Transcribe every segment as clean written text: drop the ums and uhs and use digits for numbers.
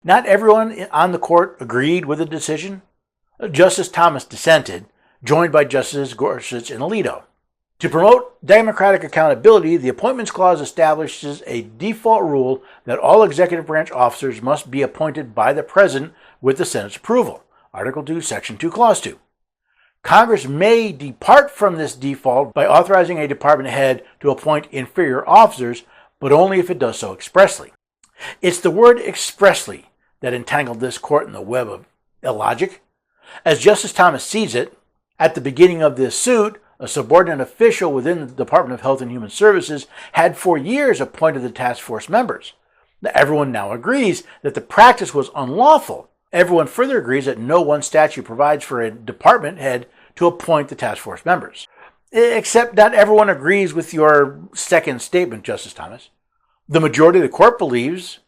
Not everyone on the court agreed with the decision. Justice Thomas dissented, joined by Justices Gorsuch and Alito. To promote democratic accountability, the Appointments Clause establishes a default rule that all executive branch officers must be appointed by the President with the Senate's approval. Article 2, Section 2, Clause 2. Congress may depart from this default by authorizing a department head to appoint inferior officers, but only if it does so expressly. It's the word expressly that entangled this court in the web of illogic. As Justice Thomas sees it, at the beginning of this suit, a subordinate official within the Department of Health and Human Services had for years appointed the task force members. Everyone now agrees that the practice was unlawful. Everyone further agrees that no one statute provides for a department head to appoint the task force members. Except not everyone agrees with your second statement, Justice Thomas. The majority of the court believes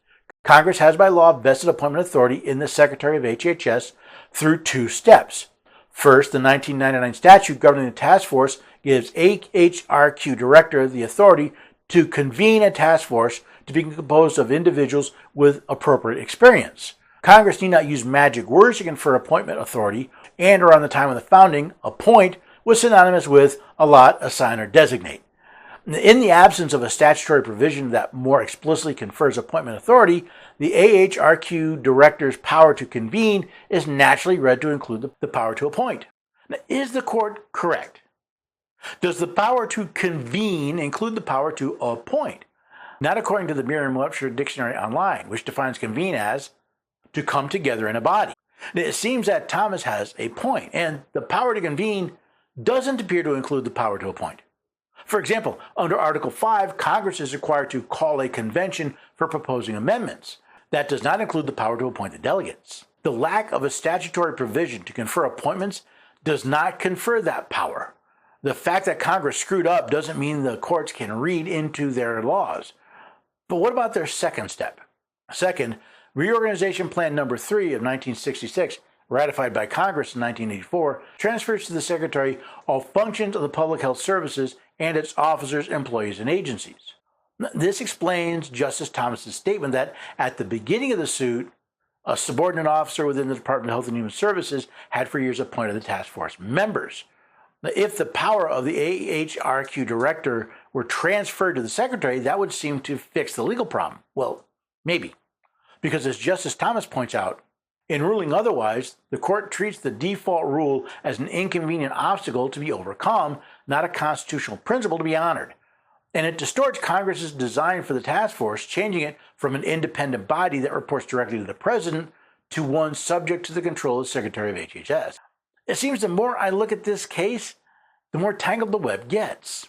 Congress has by law vested appointment authority in the Secretary of HHS through two steps. First, the 1999 statute governing the task force gives AHRQ director the authority to convene a task force to be composed of individuals with appropriate experience. Congress need not use magic words to confer appointment authority, and around the time of the founding, appoint was synonymous with allot, assign, or designate. In the absence of a statutory provision that more explicitly confers appointment authority, the AHRQ director's power to convene is naturally read to include the power to appoint. Now, is the court correct? Does the power to convene include the power to appoint? Not according to the Merriam-Webster Dictionary Online, which defines convene as to come together in a body. It seems that Thomas has a point, and the power to convene doesn't appear to include the power to appoint. For example, under Article 5, Congress is required to call a convention for proposing amendments. That does not include the power to appoint the delegates. The lack of a statutory provision to confer appointments does not confer that power. The fact that Congress screwed up doesn't mean the courts can read into their laws. But what about their second step? Second, Reorganization Plan Number 3 of 1966, ratified by Congress in 1984, transfers to the Secretary all functions of the public health services and its officers, employees, and agencies. This explains Justice Thomas's statement that at the beginning of the suit, a subordinate officer within the Department of Health and Human Services had for years appointed the task force members. If the power of the AHRQ director were transferred to the Secretary, that would seem to fix the legal problem. Well, maybe. Because as Justice Thomas points out, in ruling otherwise, the court treats the default rule as an inconvenient obstacle to be overcome, not a constitutional principle to be honored. And it distorts Congress's design for the task force, changing it from an independent body that reports directly to the President to one subject to the control of the Secretary of HHS. It seems the more I look at this case, the more tangled the web gets.